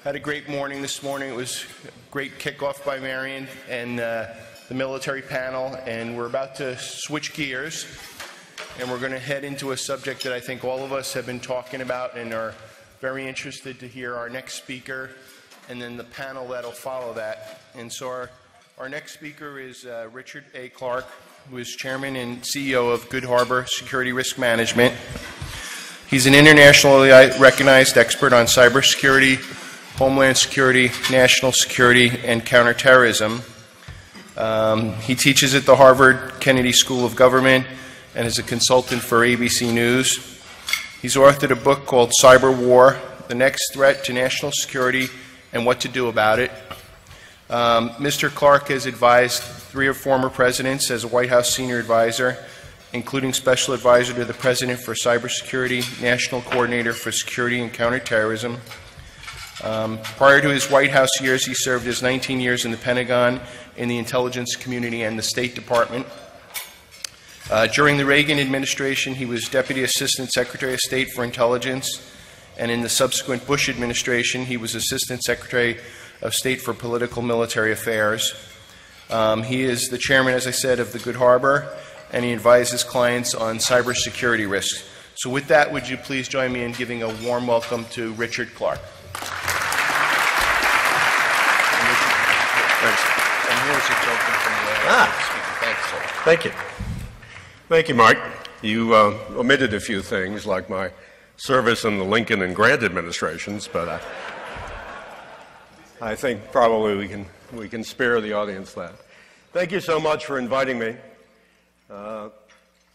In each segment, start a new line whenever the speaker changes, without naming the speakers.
Had a great morning this morning. It was a great kickoff by Marion and the military panel, and we're about to switch gears, and we're going to head into a subject that I think all of us have been talking about and are very interested to hear our next speaker and then the panel that'll follow that. And so our next speaker is Richard A. Clarke, who is Chairman and CEO of Good Harbor Security Risk Management. He's an internationally recognized expert on cybersecurity, homeland security, national security, and counterterrorism. He teaches at the Harvard Kennedy School of Government and is a consultant for ABC News. He's authored a book called Cyber War, The Next Threat to National Security and What to Do About It. Mr. Clarke has advised 3 former presidents as a White House senior advisor, including special advisor to the President for Cybersecurity, National Coordinator for Security and Counterterrorism. Prior to his White House years, he served as 19 years in the Pentagon, in the intelligence community, and the State Department. During the Reagan administration, he was Deputy Assistant Secretary of State for Intelligence, and in the subsequent Bush administration, he was Assistant Secretary of State for Political Military Affairs. He is the chairman, as I said, of the Good Harbor, and he advises clients on cybersecurity risks. So with that, would you please join me in giving a warm welcome to Richard Clarke.
Thank you. Thank you, Mike. You omitted a few things, like my service in the Lincoln and Grant administrations, but I think probably we can spare the audience that. Thank you so much for inviting me.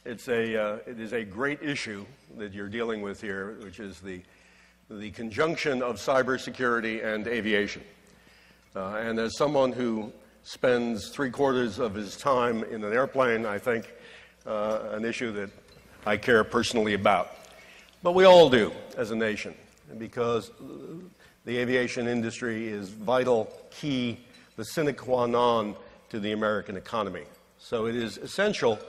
It is a great issue that you're dealing with here, which is the conjunction of cybersecurity and aviation. And as someone who spends 3/4 of his time in an airplane, I think an issue that I care personally about. But we all do as a nation, because the aviation industry is vital, key, the sine qua non to the American economy. So it is essential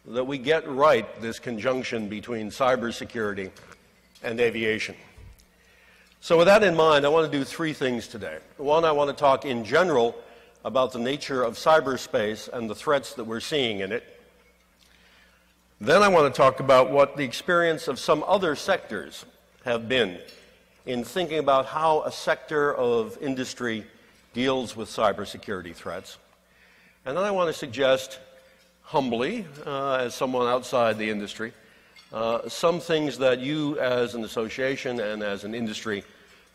that we get right this conjunction between cybersecurity and aviation. So with that in mind, I want to do 3 things today. One, I want to talk in general about the nature of cyberspace and the threats that we're seeing in it. Then I want to talk about what the experience of some other sectors have been in thinking about how a sector of industry deals with cybersecurity threats. And then I want to suggest, humbly, as someone outside the industry, some things that you as an association and as an industry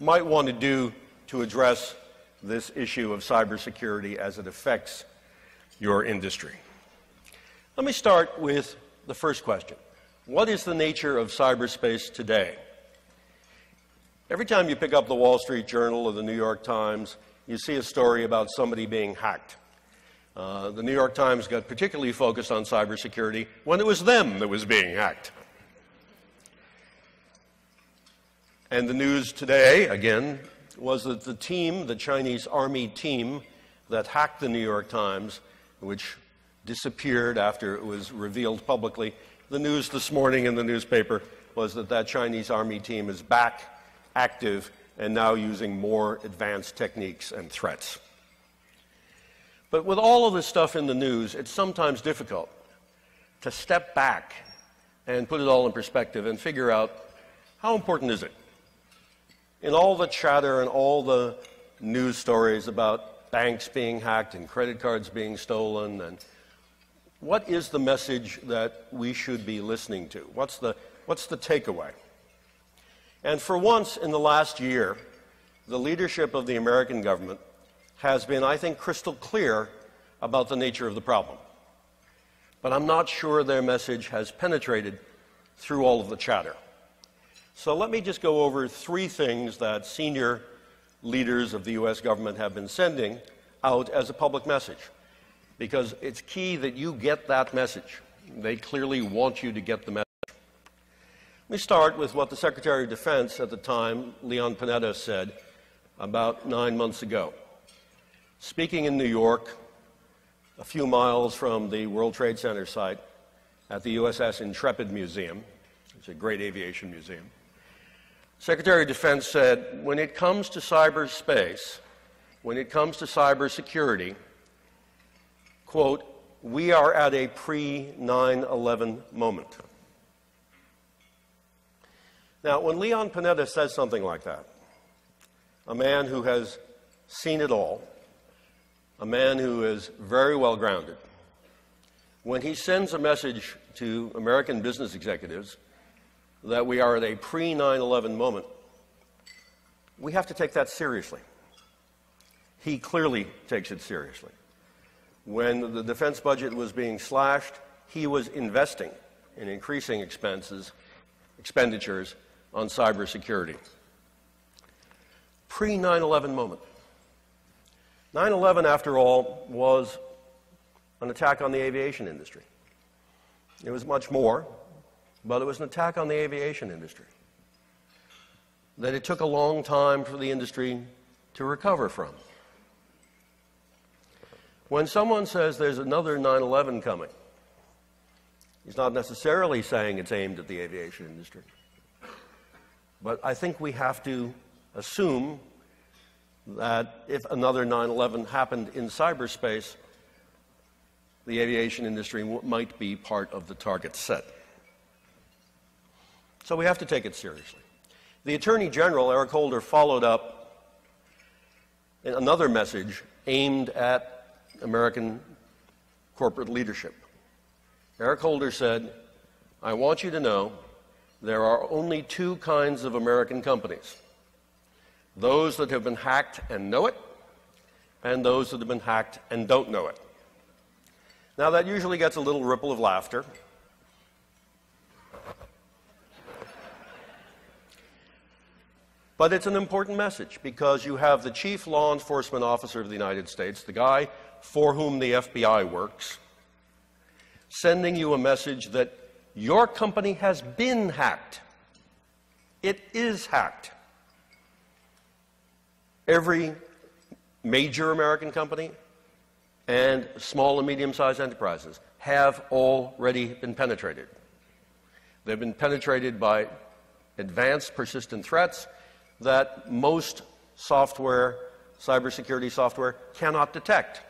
might want to do to address this issue of cybersecurity as it affects your industry. Let me start with the first question. What is the nature of cyberspace today? Every time you pick up the Wall Street Journal or the New York Times, you see a story about somebody being hacked. The New York Times got particularly focused on cybersecurity when it was them that was being hacked. And the news today, again, was that the Chinese army team that hacked the New York Times, which disappeared after it was revealed publicly, the news this morning in the newspaper was that Chinese army team is back, active, and now using more advanced techniques and threats. But with all of this stuff in the news, it's sometimes difficult to step back and put it all in perspective and figure out how important is it. In all the chatter and all the news stories about banks being hacked and credit cards being stolen, and what is the message that we should be listening to? What's the takeaway? And for once in the last year, the leadership of the American government has been, I think, crystal clear about the nature of the problem. But I'm not sure their message has penetrated through all of the chatter. So let me just go over 3 things that senior leaders of the U.S. government have been sending out as a public message, because it's key that you get that message. They clearly want you to get the message. Let me start with what the Secretary of Defense at the time, Leon Panetta, said about 9 months ago. Speaking in New York, a few miles from the World Trade Center site at the USS Intrepid Museum, it's a great aviation museum, Secretary of Defense said, when it comes to cyberspace, when it comes to cybersecurity, quote, we are at a pre-9/11 moment. Now, when Leon Panetta says something like that, a man who has seen it all, a man who is very well grounded, when he sends a message to American business executives that we are at a pre-9/11 moment, we have to take that seriously. He clearly takes it seriously. When the defense budget was being slashed, he was investing in increasing expenditures on cybersecurity. Pre-9/11 moment. 9/11, after all, was an attack on the aviation industry. It was much more, but it was an attack on the aviation industry that it took a long time for the industry to recover from. When someone says there's another 9/11 coming, he's not necessarily saying it's aimed at the aviation industry. But I think we have to assume that if another 9/11 happened in cyberspace, the aviation industry might be part of the target set. So we have to take it seriously. The Attorney General, Eric Holder, followed up another message aimed at American corporate leadership. Eric Holder said, I want you to know there are only two kinds of American companies: those that have been hacked and know it, and those that have been hacked and don't know it. Now, that usually gets a little ripple of laughter. But it's an important message, because you have the chief law enforcement officer of the United States, the guy for whom the FBI works, sending you a message that your company has been hacked. It is hacked. Every major American company and small and medium-sized enterprises have already been penetrated. They've been penetrated by advanced persistent threats that most software, cybersecurity software, cannot detect.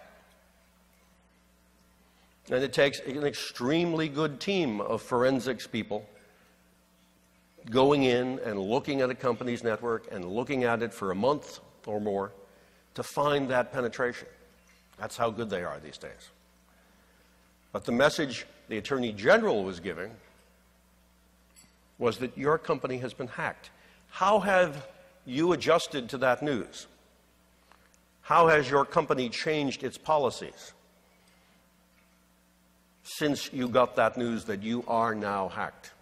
And it takes an extremely good team of forensics people going in and looking at a company's network and looking at it for a month or more to find that penetration. That's how good they are these days. But the message the Attorney General was giving was that your company has been hacked. How have you adjusted to that news? How has your company changed its policies since you got that news that you are now hacked?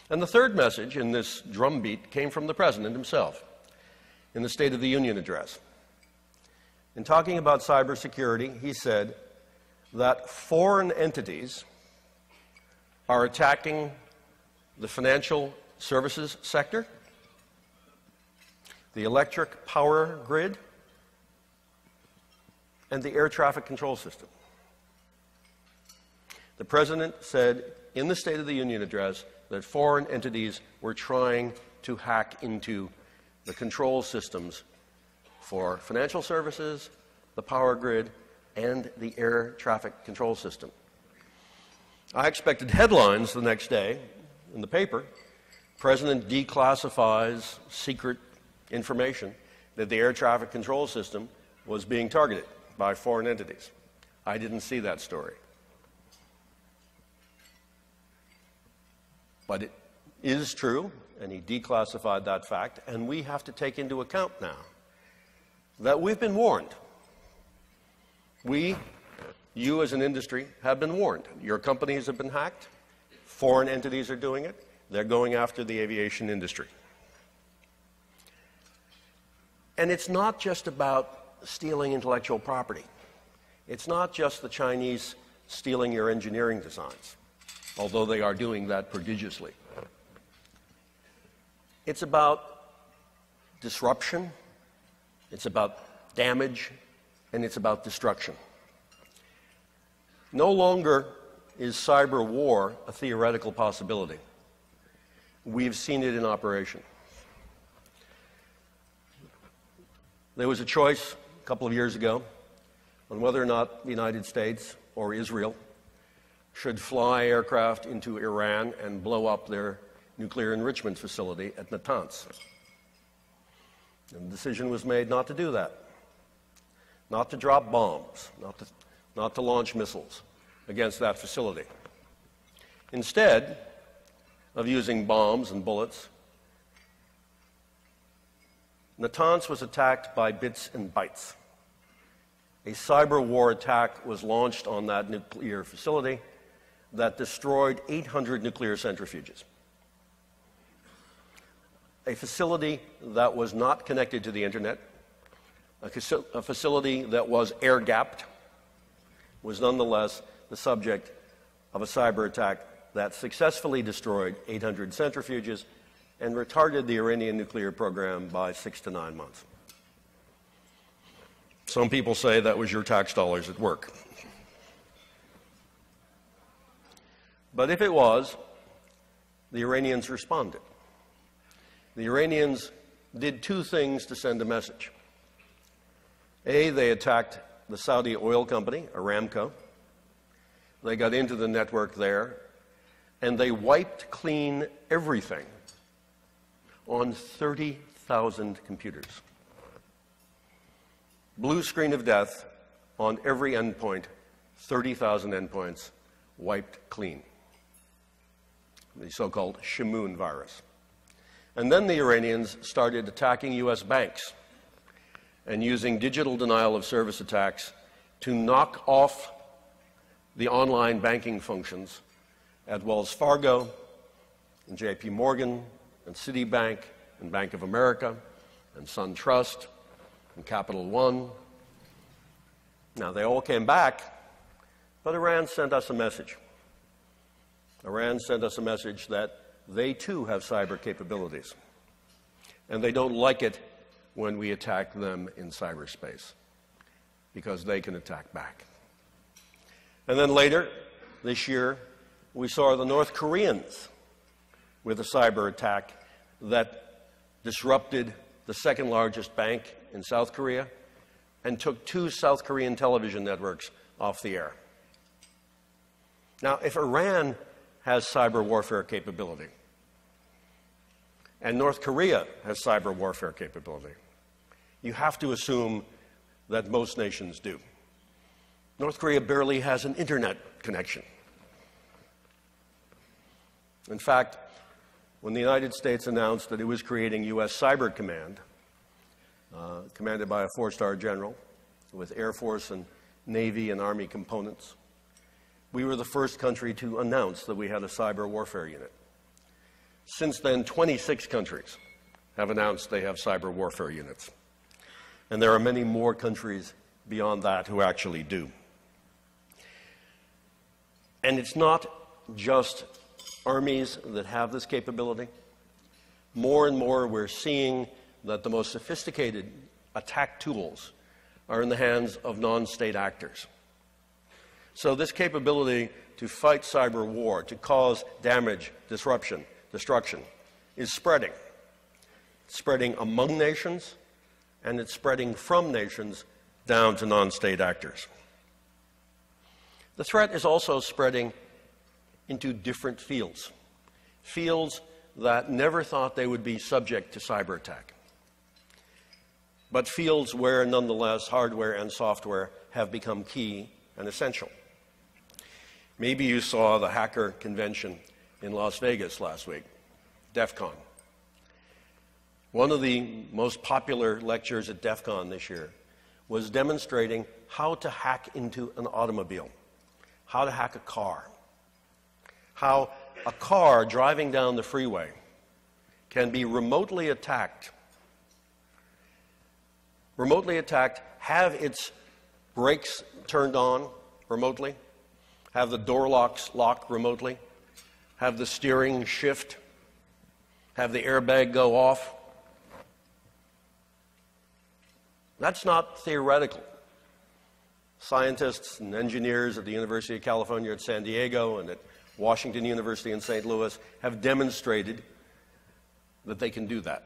And the third message in this drumbeat came from the President himself in the State of the Union address. In talking about cybersecurity, he said that foreign entities are attacking the financial services sector, the electric power grid, and the air traffic control system. The President said in the State of the Union address that foreign entities were trying to hack into the control systems for financial services, the power grid, and the air traffic control system. I expected headlines the next day in the paper. President declassifies secret information that the air traffic control system was being targeted by foreign entities. I didn't see that story. But it is true, and he declassified that fact, and we have to take into account now that we've been warned. You as an industry, have been warned. Your companies have been hacked. Foreign entities are doing it. They're going after the aviation industry. And it's not just about stealing intellectual property. It's not just the Chinese stealing your engineering designs, although they are doing that prodigiously. It's about disruption, it's about damage, and it's about destruction. No longer is cyber war a theoretical possibility. We've seen it in operation. There was a choice a couple of years ago on whether or not the United States or Israel should fly aircraft into Iran and blow up their nuclear enrichment facility at Natanz. And the decision was made not to do that, not to drop bombs, not to launch missiles against that facility. Instead of using bombs and bullets, Natanz was attacked by bits and bytes. A cyber war attack was launched on that nuclear facility that destroyed 800 nuclear centrifuges. A facility that was not connected to the internet, a facility that was air-gapped, was nonetheless the subject of a cyber attack that successfully destroyed 800 centrifuges and retarded the Iranian nuclear program by 6 to 9 months. Some people say that was your tax dollars at work. But if it was, the Iranians responded. The Iranians did two things to send a message. A, they attacked the Saudi oil company, Aramco. They got into the network there, and they wiped clean everything on 30,000 computers. Blue screen of death on every endpoint, 30,000 endpoints wiped clean. The so-called Shamoon virus. And then the Iranians started attacking U.S. banks and using digital denial of service attacks to knock off the online banking functions at Wells Fargo and J.P. Morgan and Citibank and Bank of America and SunTrust and Capital One. Now, they all came back, but Iran sent us a message. Iran sent us a message that they too have cyber capabilities, and they don't like it when we attack them in cyberspace, because they can attack back. And then later, this year, we saw the North Koreans with a cyber attack that disrupted the second largest bank in South Korea and took 2 South Korean television networks off the air. Now, if Iran has cyber warfare capability, and North Korea has cyber warfare capability, you have to assume that most nations do. North Korea barely has an internet connection. In fact, when the United States announced that it was creating U.S. Cyber Command, commanded by a 4-star general with Air Force and Navy and Army components, we were the first country to announce that we had a cyber warfare unit. Since then, 26 countries have announced they have cyber warfare units. And there are many more countries beyond that who actually do. And it's not just armies that have this capability. More and more we're seeing that the most sophisticated attack tools are in the hands of non-state actors. So this capability to fight cyber war, to cause damage, disruption, destruction, is spreading. It's spreading among nations, and it's spreading from nations down to non-state actors. The threat is also spreading into different fields, fields that never thought they would be subject to cyber attack, but fields where, nonetheless, hardware and software have become key and essential. Maybe you saw the hacker convention in Las Vegas last week, DEF CON. One of the most popular lectures at DEF CON this year was demonstrating how to hack into an automobile, how to hack a car, how a car driving down the freeway can be remotely attacked, have its brakes turned on remotely, have the door locks locked remotely, have the steering shift, have the airbag go off. That's not theoretical. Scientists and engineers at the University of California at San Diego and at Washington University in St. Louis have demonstrated that they can do that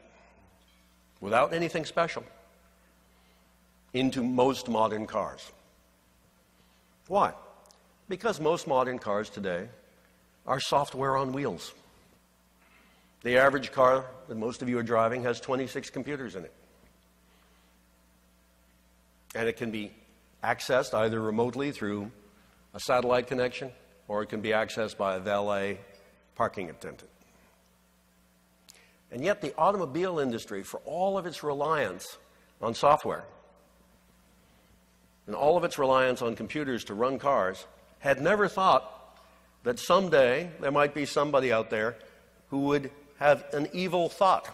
without anything special into most modern cars. Why? Because most modern cars today are software on wheels. The average car that most of you are driving has 26 computers in it. And it can be accessed either remotely through a satellite connection, or it can be accessed by a valet parking attendant. And yet the automobile industry, for all of its reliance on software and all of its reliance on computers to run cars, had never thought that someday there might be somebody out there who would have an evil thought,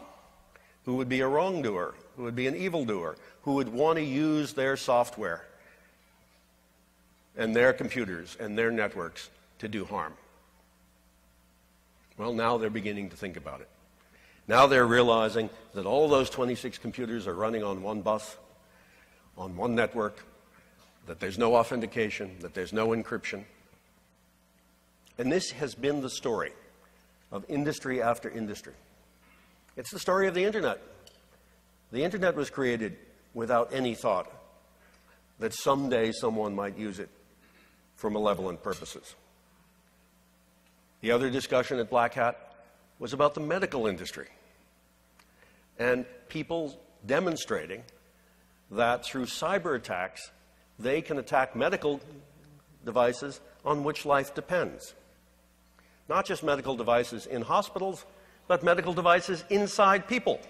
who would be a wrongdoer, who would be an evildoer, who would want to use their software and their computers and their networks to do harm. Well, now they're beginning to think about it. Now they're realizing that all those 26 computers are running on one bus, on one network, that there's no authentication, that there's no encryption. And this has been the story of industry after industry. It's the story of the Internet. The Internet was created without any thought that someday someone might use it for malevolent purposes. The other discussion at Black Hat was about the medical industry and people demonstrating that through cyber attacks, they can attack medical devices on which life depends. Not just medical devices in hospitals, but medical devices inside people.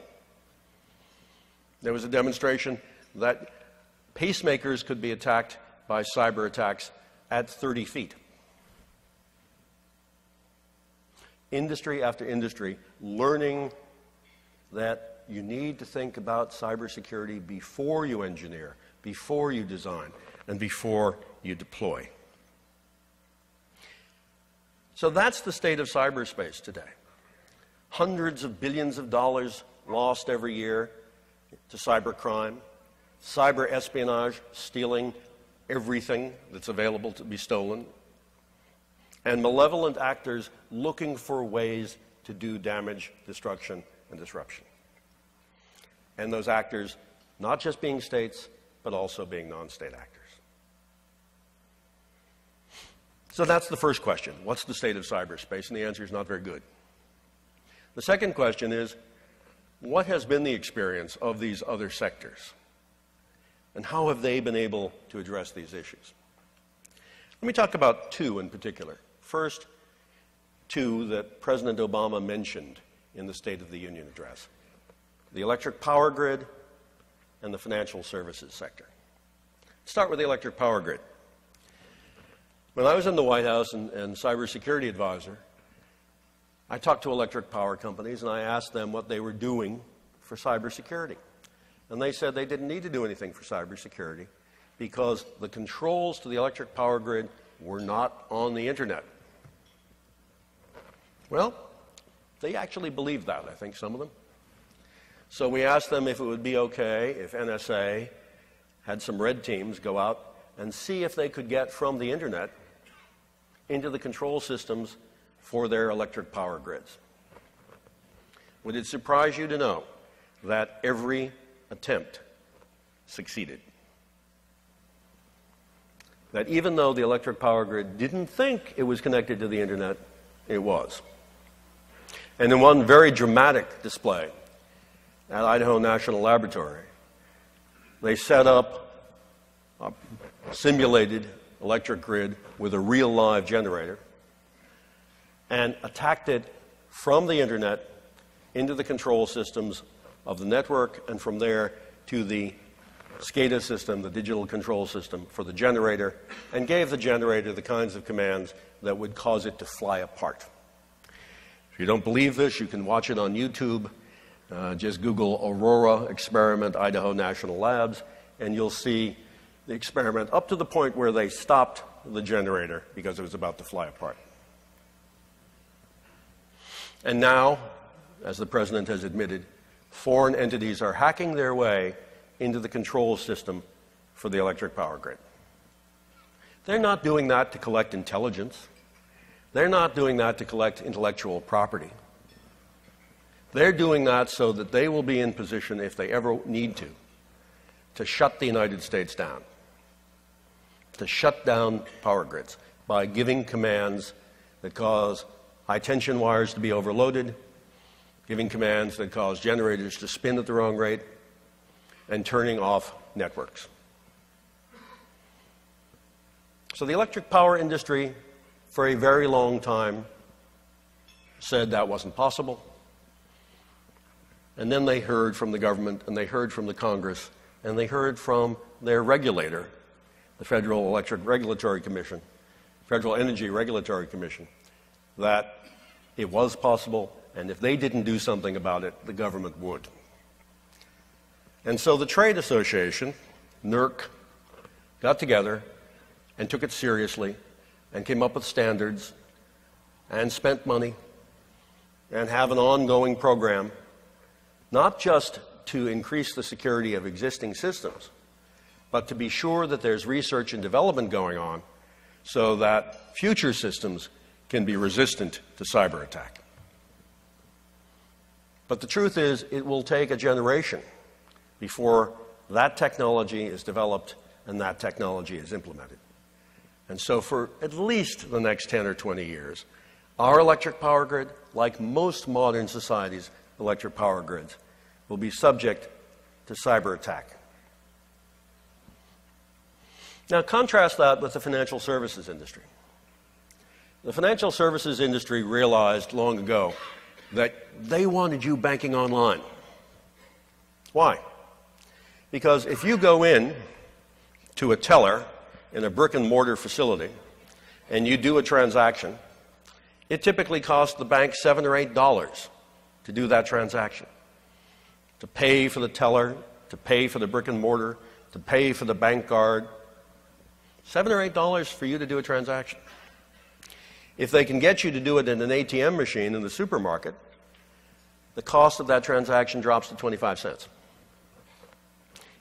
There was a demonstration that pacemakers could be attacked by cyber attacks at 30 feet. Industry after industry learning that you need to think about cybersecurity before you engineer, before you design, and before you deploy. So that's the state of cyberspace today. Hundreds of billions of dollars lost every year to cybercrime, cyber espionage, stealing everything that's available to be stolen, and malevolent actors looking for ways to do damage, destruction, and disruption. And those actors not just being states, but also being non-state actors. So that's the first question. What's the state of cyberspace? And the answer is not very good. The second question is, what has been the experience of these other sectors? And how have they been able to address these issues? Let me talk about two in particular. First, two that President Obama mentioned in the State of the Union address: the electric power grid and the financial services sector. Let's start with the electric power grid. When I was in the White House and cybersecurity advisor, I talked to electric power companies and I asked them what they were doing for cybersecurity. And they said they didn't need to do anything for cybersecurity because the controls to the electric power grid were not on the Internet. Well, they actually believed that, I think, some of them. So we asked them if it would be okay if NSA had some red teams go out and see if they could get from the Internet into the control systems for their electric power grids. Would it surprise you to know that every attempt succeeded? That even though the electric power grid didn't think it was connected to the Internet, it was. And in one very dramatic display at Idaho National Laboratory, they set up a simulated electric grid with a real live generator and attacked it from the Internet into the control systems of the network, and from there to the SCADA system, the digital control system for the generator, and gave the generator the kinds of commands that would cause it to fly apart. If you don't believe this, you can watch it on YouTube. Just Google Aurora Experiment Idaho National Labs, and you'll see the experiment up to the point where they stopped the generator because it was about to fly apart. And now, as the President has admitted, foreign entities are hacking their way into the control system for the electric power grid. They're not doing that to collect intelligence. They're not doing that to collect intellectual property. They're doing that so that they will be in position, if they ever need to shut the United States down, to shut down power grids by giving commands that cause high-tension wires to be overloaded, giving commands that cause generators to spin at the wrong rate, and turning off networks. So the electric power industry, for a very long time, said that wasn't possible. And then they heard from the government, and they heard from the Congress, and they heard from their regulator, the Federal Electric Regulatory Commission, Federal Energy Regulatory Commission, that it was possible, and if they didn't do something about it, the government would. And so the trade association, NERC, got together and took it seriously and came up with standards and spent money and have an ongoing program, not just to increase the security of existing systems, but to be sure that there's research and development going on so that future systems can be resistant to cyber attack. But the truth is, it will take a generation before that technology is developed and that technology is implemented. And so for at least the next 10 or 20 years, our electric power grid, like most modern societies' electric power grids, will be subject to cyber attack. Now contrast that with the financial services industry. The financial services industry realized long ago that they wanted you banking online. Why? Because if you go in to a teller in a brick and mortar facility and you do a transaction, it typically costs the bank $7 or $8 to do that transaction. To pay for the teller, to pay for the brick and mortar, to pay for the bank guard. $7 or $8 for you to do a transaction. If they can get you to do it in an ATM machine in the supermarket, the cost of that transaction drops to 25 cents.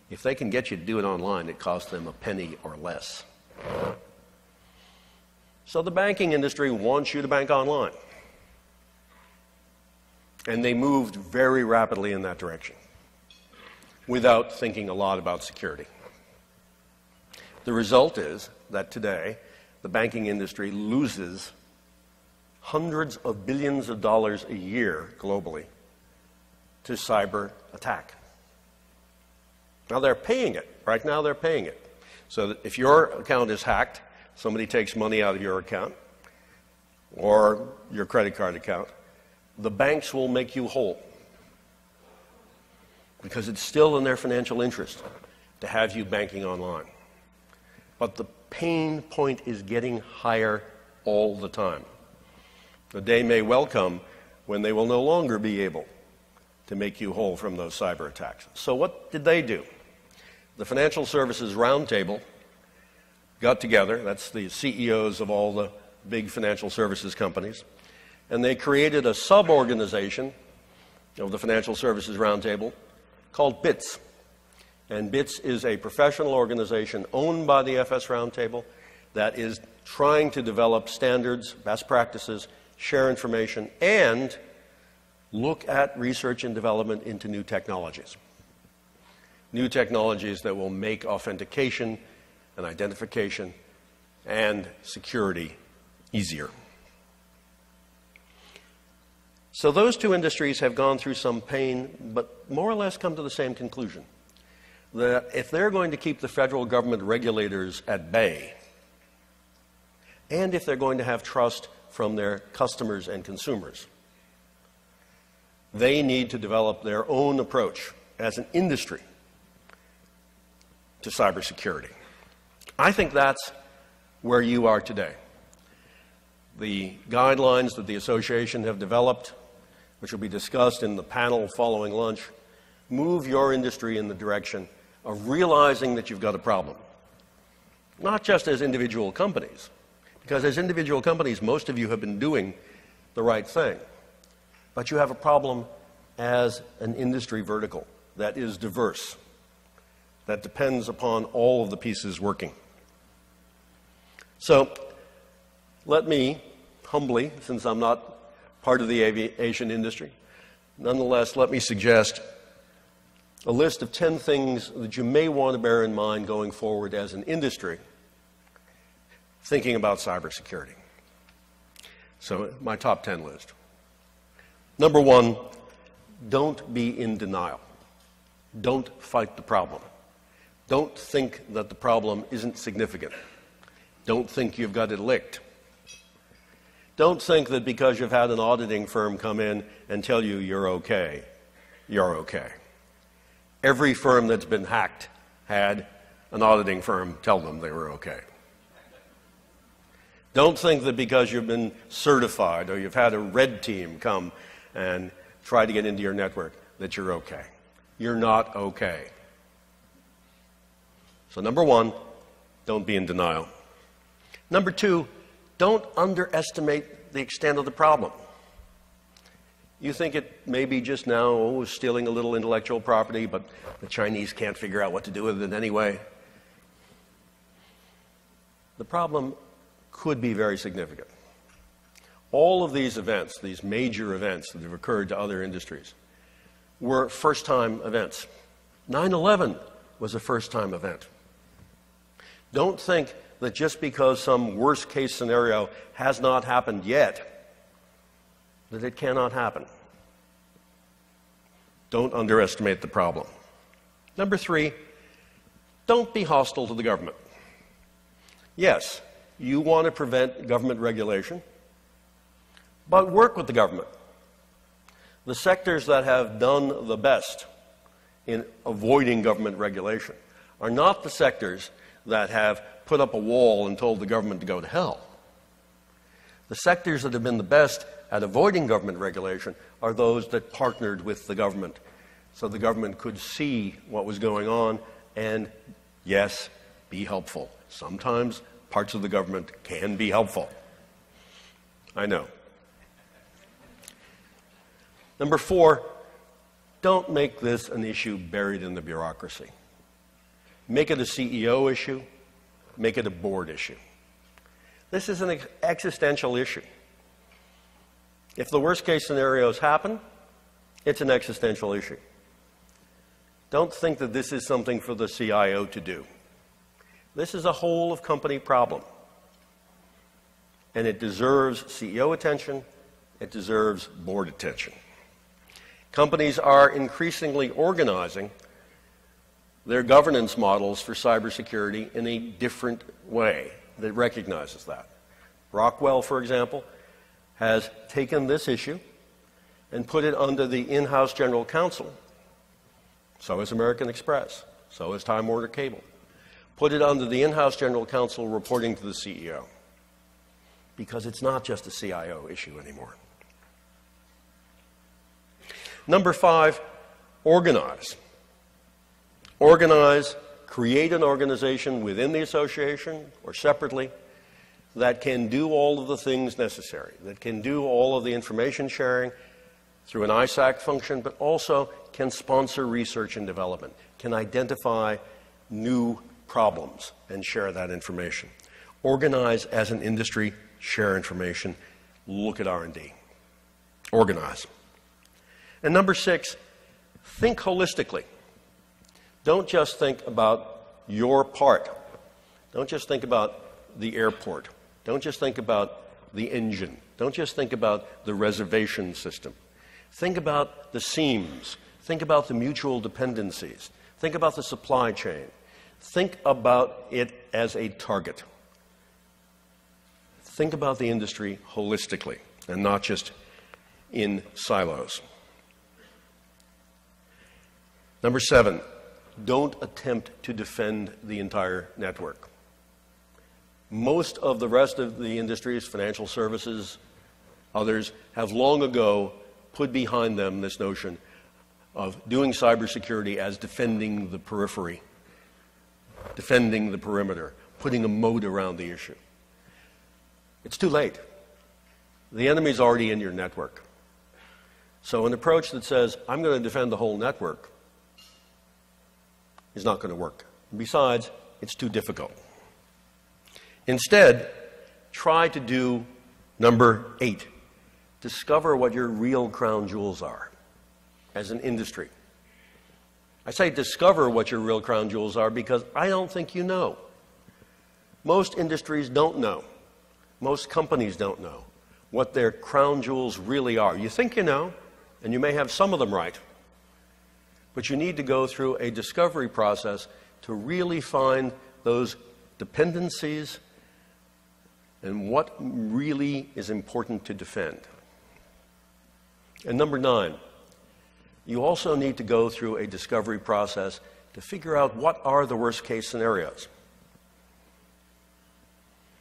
If they can get you to do it online, it costs them a penny or less. So the banking industry wants you to bank online. And they moved very rapidly in that direction without thinking a lot about security. The result is that today the banking industry loses hundreds of billions of dollars a year globally to cyber attack. Now they're paying it. Right now they're paying it. So that if your account is hacked, somebody takes money out of your account or your credit card account, the banks will make you whole because it's still in their financial interest to have you banking online. But the pain point is getting higher all the time. The day may well come when they will no longer be able to make you whole from those cyber attacks. So what did they do? The Financial Services Roundtable got together, that's the CEOs of all the big financial services companies, and they created a sub-organization of the Financial Services Roundtable called BITS. And BITS is a professional organization owned by the FS Roundtable that is trying to develop standards, best practices, share information, and look at research and development into new technologies. New technologies that will make authentication and identification and security easier. So those two industries have gone through some pain, but more or less come to the same conclusion. That if they're going to keep the federal government regulators at bay, and if they're going to have trust from their customers and consumers, they need to develop their own approach as an industry to cybersecurity. I think that's where you are today. The guidelines that the association have developed, which will be discussed in the panel following lunch, move your industry in the direction of realizing that you've got a problem. Not just as individual companies, because as individual companies, most of you have been doing the right thing. But you have a problem as an industry vertical that is diverse, that depends upon all of the pieces working. So let me, humbly, since I'm not part of the aviation industry, Nonetheless, let me suggest a list of 10 things that you may want to bear in mind going forward as an industry thinking about cybersecurity. So, my top 10 list. Number one, don't be in denial. Don't fight the problem. Don't think that the problem isn't significant. Don't think you've got it licked. Don't think that because you've had an auditing firm come in and tell you you're okay, you're okay. Every firm that's been hacked had an auditing firm tell them they were okay. Don't think that because you've been certified or you've had a red team come and try to get into your network that you're okay. You're not okay. So number one, don't be in denial. Number two, don't underestimate the extent of the problem. You think it may be just now, stealing a little intellectual property, but the Chinese can't figure out what to do with it anyway. The problem could be very significant. All of these events, these major events that have occurred to other industries, were first-time events. 9/11 was a first-time event. Don't think that just because some worst-case scenario has not happened yet, that it cannot happen. Don't underestimate the problem. Number three, don't be hostile to the government. Yes, you want to prevent government regulation, but work with the government. The sectors that have done the best in avoiding government regulation are not the sectors that have put up a wall and told the government to go to hell. The sectors that have been the best at avoiding government regulation are those that partnered with the government so the government could see what was going on and, yes, be helpful. Sometimes parts of the government can be helpful. I know. Number four, don't make this an issue buried in the bureaucracy. Make it a CEO issue. Make it a board issue. This is an existential issue. If the worst-case scenarios happen, it's an existential issue. Don't think that this is something for the CIO to do. This is a whole-of-company problem. And it deserves CEO attention. It deserves board attention. Companies are increasingly organizing their governance models for cybersecurity in a different way that recognizes that. Rockwell, for example, has taken this issue and put it under the in-house general counsel. So has American Express. So has Time Warner Cable. Put it under the in-house general counsel reporting to the CEO. Because it's not just a CIO issue anymore. Number five, organize. Organize, create an organization within the association or separately that can do all of the things necessary, that can do all of the information sharing through an ISAC function, but also can sponsor research and development, can identify new problems and share that information. Organize as an industry, share information, look at R&D. Organize. And number six, think holistically. Don't just think about your part. Don't just think about the airport. Don't just think about the engine. Don't just think about the reservation system. Think about the seams. Think about the mutual dependencies. Think about the supply chain. Think about it as a target. Think about the industry holistically and not just in silos. Number seven, don't attempt to defend the entire network. Most of the rest of the industries, financial services, others, have long ago put behind them this notion of doing cybersecurity as defending the periphery, defending the perimeter, putting a moat around the issue. It's too late. The enemy's already in your network. So an approach that says, I'm going to defend the whole network, is not going to work. Besides, it's too difficult. Instead, try to do number 8. Discover what your real crown jewels are. as an industry. I say discover what your real crown jewels are because I don't think you know. Most industries don't know. Most companies don't know what their crown jewels really are. You think you know, and you may have some of them right, but you need to go through a discovery process to really find those dependencies and what really is important to defend. And number 9, you also need to go through a discovery process to figure out what are the worst case scenarios.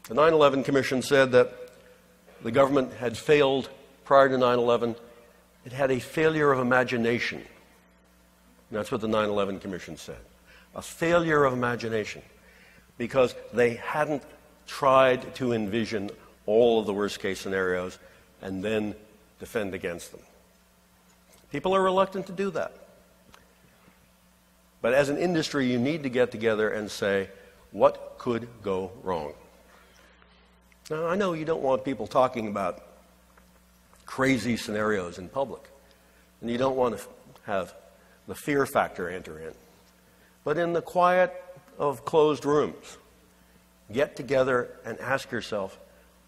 The 9/11 Commission said that the government had failed prior to 9/11. It had a failure of imagination. And that's what the 9/11 Commission said. A failure of imagination because they hadn't tried to envision all of the worst case scenarios and then defend against them. People are reluctant to do that. But as an industry, you need to get together and say, what could go wrong? Now, I know you don't want people talking about crazy scenarios in public, and you don't want to have the fear factor enter in. But in the quiet of closed rooms, get together and ask yourself,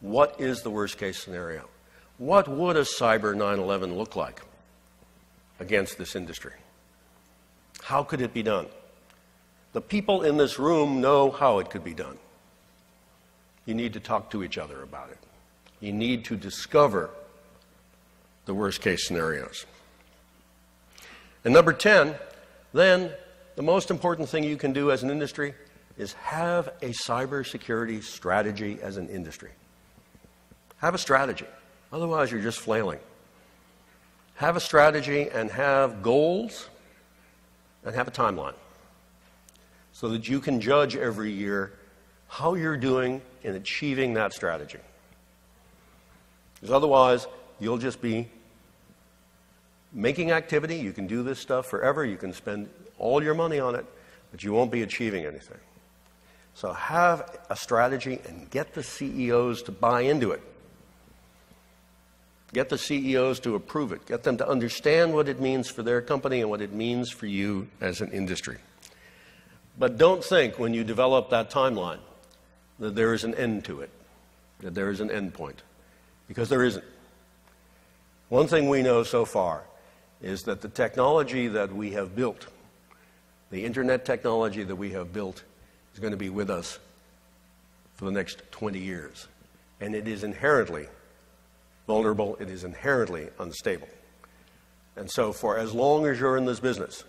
what is the worst case scenario? What would a cyber 9/11 look like against this industry? How could it be done? The people in this room know how it could be done. You need to talk to each other about it. You need to discover the worst case scenarios. And number 10, then the most important thing you can do as an industry is have a cybersecurity strategy as an industry. Have a strategy. Otherwise, you're just flailing. Have a strategy and have goals and have a timeline so that you can judge every year how you're doing in achieving that strategy. Because otherwise, you'll just be making activity. You can do this stuff forever. You can spend all your money on it, but you won't be achieving anything. So have a strategy and get the CEOs to buy into it. Get the CEOs to approve it. Get them to understand what it means for their company and what it means for you as an industry. But don't think when you develop that timeline that there is an end to it, that there is an end point, because there isn't. One thing we know so far is that the technology that we have built, the internet technology that we have built, is going to be with us for the next 20 years. And it is inherently vulnerable, it is inherently unstable. And so for as long as you're in this business,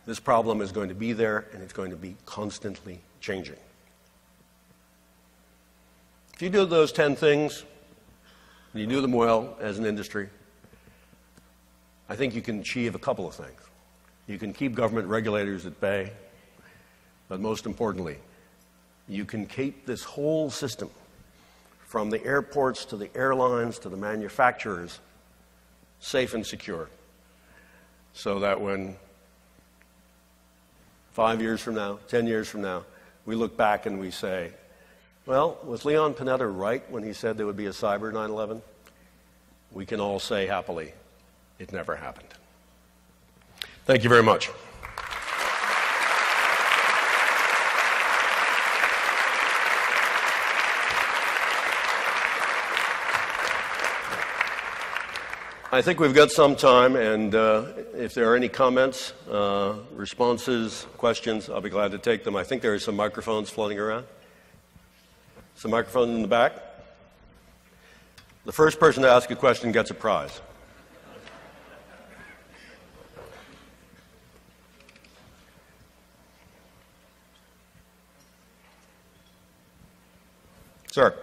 this problem is going to be there and it's going to be constantly changing. If you do those 10 things, and you do them well as an industry, I think you can achieve a couple of things. You can keep government regulators at bay, but most importantly, you can keep this whole system, from the airports to the airlines to the manufacturers, safe and secure, so that when 5 years from now, 10 years from now, we look back and we say, well, was Leon Panetta right when he said there would be a cyber 9/11? We can all say happily, it never happened. Thank you very much. I think we've got some time, and if there are any comments, responses, questions, I'll be glad to take them. I think there are some microphones floating around. Some microphones in the back. The first person to ask a question gets a prize. Sir.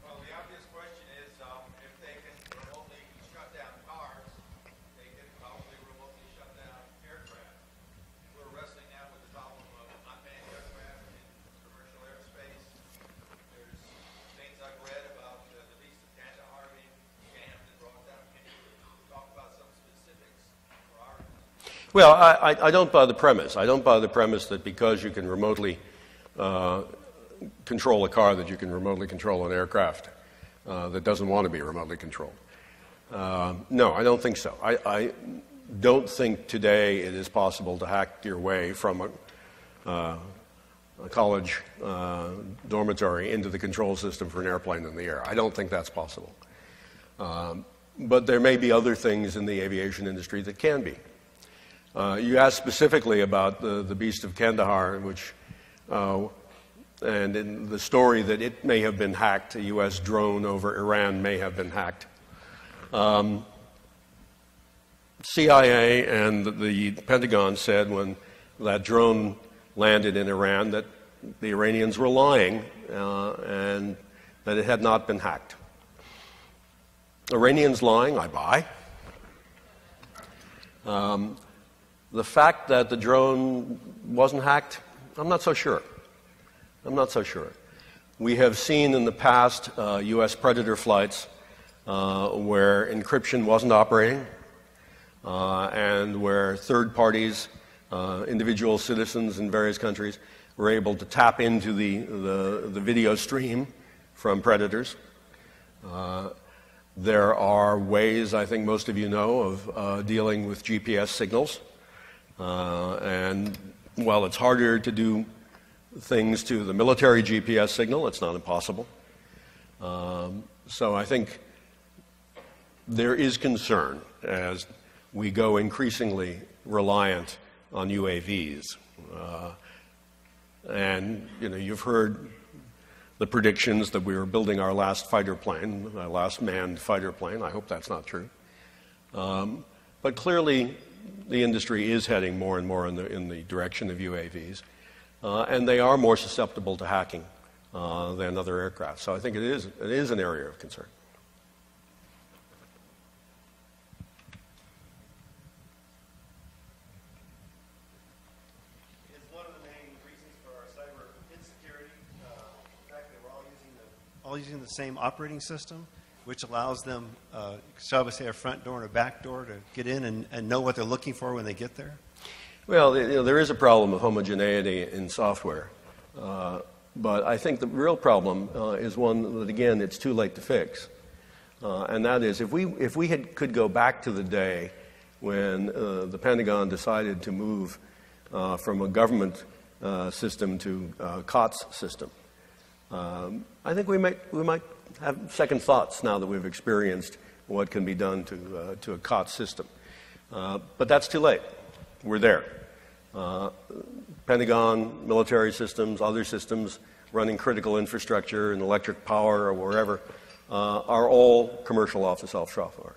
Well, the obvious question is if they can remotely shut down cars, they can probably remotely shut down aircraft. We're wrestling now with the problem of unmanned aircraft in commercial airspace. There's things I've read about the lease of Kandahar being jammed and brought down. Can you talk about some specifics for our industry?
Well, I don't buy the premise. I don't buy the premise that because you can remotely control a car, that you can remotely control an aircraft that doesn't want to be remotely controlled. No, I don't think so. don't think today it is possible to hack your way from a college dormitory into the control system for an airplane in the air. I don't think that's possible. But there may be other things in the aviation industry that can be. You asked specifically about the Beast of Kandahar, which, and in the story that it may have been hacked, a U.S. drone over Iran may have been hacked. CIA and the Pentagon said when that drone landed in Iran that the Iranians were lying and that it had not been hacked. Iranians lying, I buy. The fact that the drone wasn't hacked, I'm not so sure. I'm not so sure. We have seen in the past U.S. Predator flights where encryption wasn't operating and where third parties, individual citizens in various countries, were able to tap into the video stream from predators. There are ways, I think most of you know, of dealing with GPS signals. And while it's harder to do things to the military GPS signal, it's not impossible. So I think there is concern as we go increasingly reliant on UAVs. And you've heard the predictions that we were building our last fighter plane, our last manned fighter plane. I hope that's not true. But clearly, the industry is heading more and more in the direction of UAVs, and they are more susceptible to hacking than other aircraft. So I think it is an area of concern.
All using the same operating system, which allows them, shall we say, a front door and a back door to get in and know what they're looking for when they get there?
Well, there is a problem of homogeneity in software. But I think the real problem is one that, again, it's too late to fix. And that is, if we could go back to the day when the Pentagon decided to move from a government system to a COTS system, I think we might have second thoughts now that we've experienced what can be done to a COTS system. But that's too late. We're there. Pentagon, military systems, other systems running critical infrastructure and electric power or wherever are all commercial off-the-shelf software.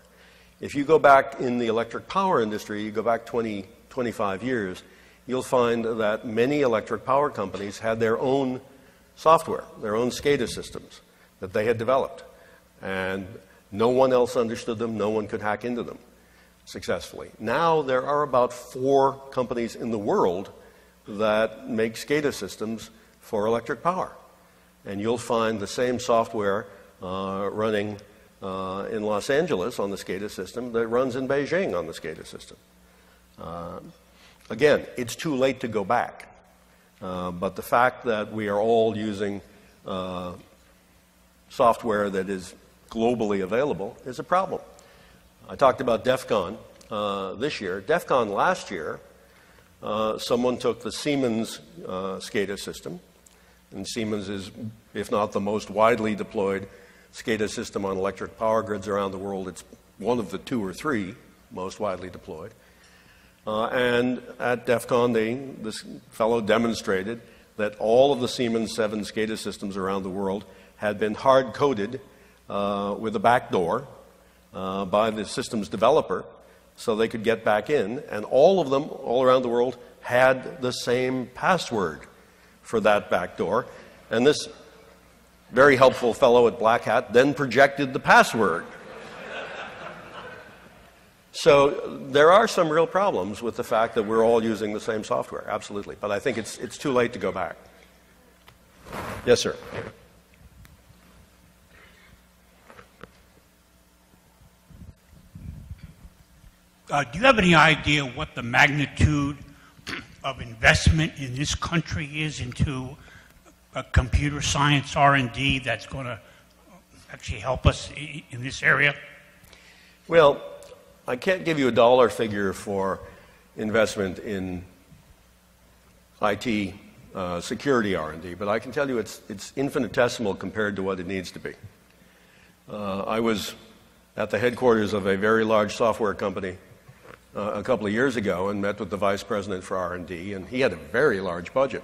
If you go back in the electric power industry, you go back 20, 25 years, you'll find that many electric power companies had their own software, their own SCADA systems that they had developed. And no one else understood them, no one could hack into them successfully. Now there are about 4 companies in the world that make SCADA systems for electric power. And you'll find the same software running in Los Angeles on the SCADA system that runs in Beijing on the SCADA system. Again, it's too late to go back. But the fact that we are all using software that is globally available is a problem. I talked about DEF CON this year. DEF CON last year, someone took the Siemens SCADA system, and Siemens is, if not the most widely deployed SCADA system on electric power grids around the world, it's one of the 2 or 3 most widely deployed. And at DEF CON, this fellow demonstrated that all of the Siemens 7 SCADA systems around the world had been hard-coded with a backdoor by the system's developer so they could get back in, and all of them, all around the world, had the same password for that backdoor. And this very helpful fellow at Black Hat then projected the password. So there are some real problems with the fact that we're all using the same software, absolutely. But I think it's too late to go back. Yes, sir.
Do you have any idea what the magnitude of investment in this country is into computer science R&D that's going to actually help us in this area?
Well, I can't give you a dollar figure for investment in IT security R&D, but I can tell you it's infinitesimal compared to what it needs to be. I was at the headquarters of a very large software company a couple of years ago and met with the vice president for R&D, and he had a very large budget.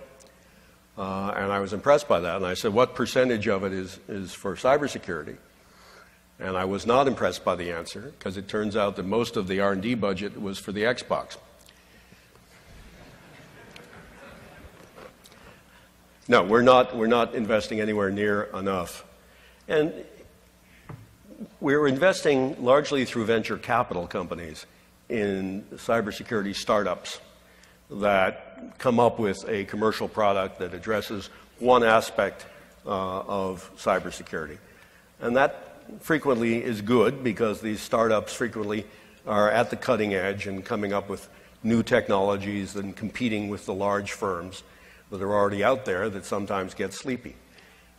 And I was impressed by that, and I said, what percentage of it is for cybersecurity? And I was not impressed by the answer, because it turns out that most of the R&D budget was for the Xbox. No, we're not investing anywhere near enough. And we're investing largely through venture capital companies in cybersecurity startups that come up with a commercial product that addresses one aspect of cybersecurity. And that frequently is good, because these startups frequently are at the cutting edge and coming up with new technologies and competing with the large firms that are already out there that sometimes get sleepy.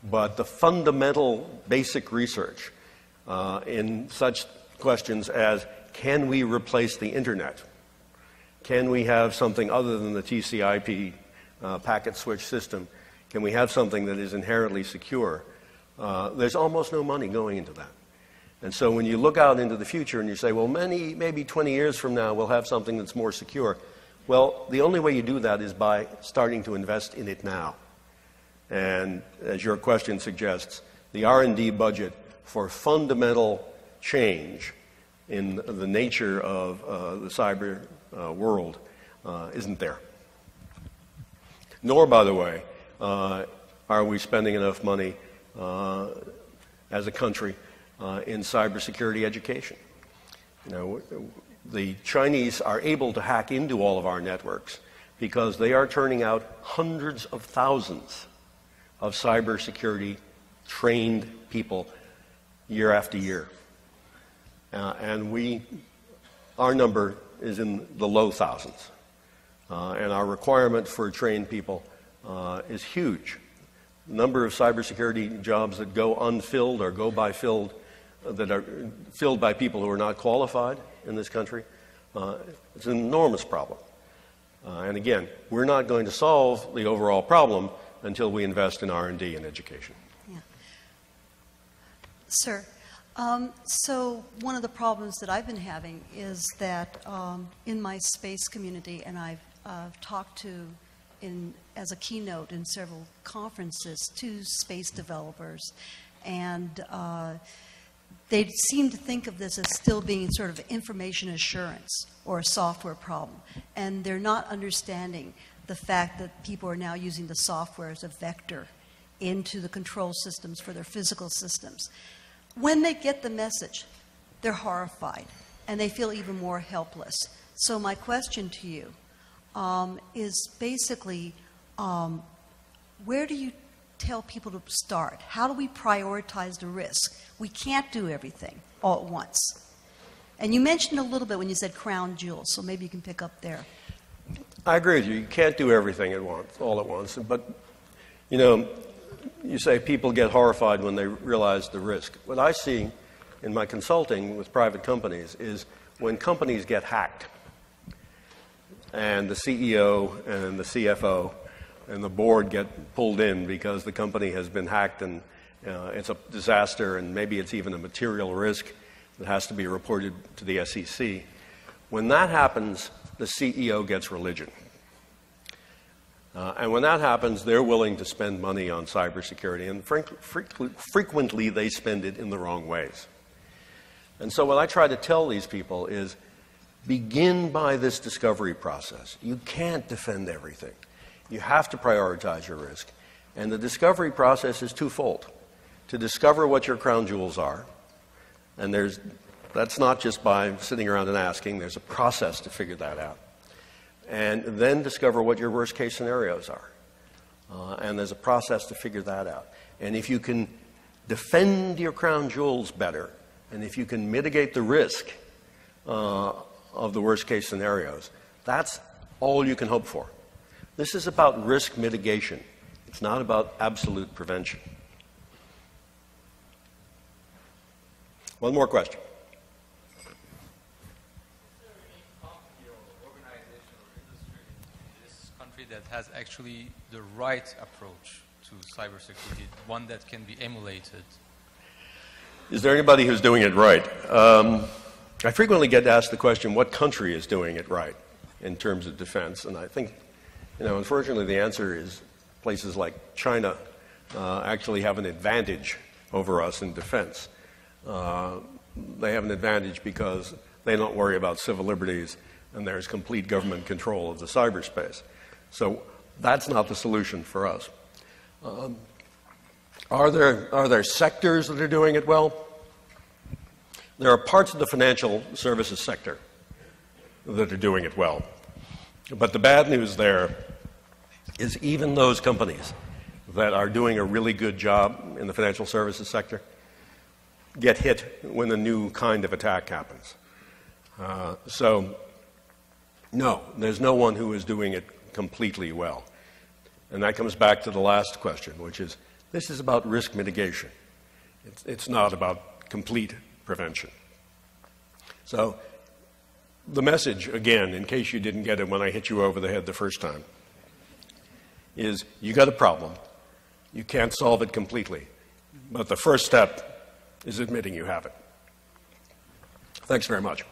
But the fundamental basic research in such questions as, can we replace the internet? Can we have something other than the TCP packet switch system? Can we have something that is inherently secure? There's almost no money going into that. And so when you look out into the future and you say, well, maybe 20 years from now we'll have something that's more secure. Well, the only way you do that is by starting to invest in it now. And as your question suggests, the R&D budget for fundamental change in the nature of the cyber world isn't there. Nor, by the way, are we spending enough money as a country in cybersecurity education. You know, the Chinese are able to hack into all of our networks because they are turning out hundreds of thousands of cybersecurity trained people year after year. And our number is in the low thousands. And our requirement for trained people is huge. The number of cybersecurity jobs that go unfilled or go by filled, that are filled by people who are not qualified in this country, it's an enormous problem. And again, we're not going to solve the overall problem until we invest in R&D and education.
Yeah. Sir, so one of the problems that I've been having is that in my space community, and I've talked to as a keynote in several conferences to space developers, and they seem to think of this as still being sort of information assurance or a software problem, and they're not understanding the fact that people are now using the software as a vector into the control systems for their physical systems. When they get the message, they're horrified, and they feel even more helpless. So my question to you is basically, where do you tell people to start? How do we prioritize the risk? We can't do everything all at once. And you mentioned a little bit when you said crown jewels, so maybe you can pick up there.
I agree with you. You can't do everything all at once. But, you know, you say people get horrified when they realize the risk. What I see in my consulting with private companies is when companies get hacked, and the CEO and the CFO and the board get pulled in because the company has been hacked and it's a disaster, and maybe it's even a material risk that has to be reported to the SEC. When that happens, the CEO gets religion. And when that happens, they're willing to spend money on cybersecurity, and frequently they spend it in the wrong ways. And so what I try to tell these people is, begin by this discovery process. You can't defend everything. You have to prioritize your risk. And the discovery process is twofold. To discover what your crown jewels are, and that's not just by sitting around and asking, there's a process to figure that out. And then discover what your worst case scenarios are. And there's a process to figure that out. And if you can defend your crown jewels better, and if you can mitigate the risk of the worst case scenarios, that's all you can hope for. This is about risk mitigation. It's not about absolute prevention. One more question.
country that has actually the right approach to cybersecurity, one that can be emulated?
Is there anybody who's doing it right? I frequently get asked the question, what country is doing it right in terms of defense? And I think, unfortunately, the answer is places like China actually have an advantage over us in defense. They have an advantage because they don't worry about civil liberties and there's complete government control of the cyberspace. So that's not the solution for us. Are there sectors that are doing it well? There are parts of the financial services sector that are doing it well. But the bad news there is even those companies that are doing a really good job in the financial services sector get hit when a new kind of attack happens. So, no, there's no one who is doing it completely well. And that comes back to the last question, which is, this is about risk mitigation. It's not about complete prevention. So, the message, again, in case you didn't get it when I hit you over the head the first time, is you got a problem. You can't solve it completely. But the first step is admitting you have it. Thanks very much.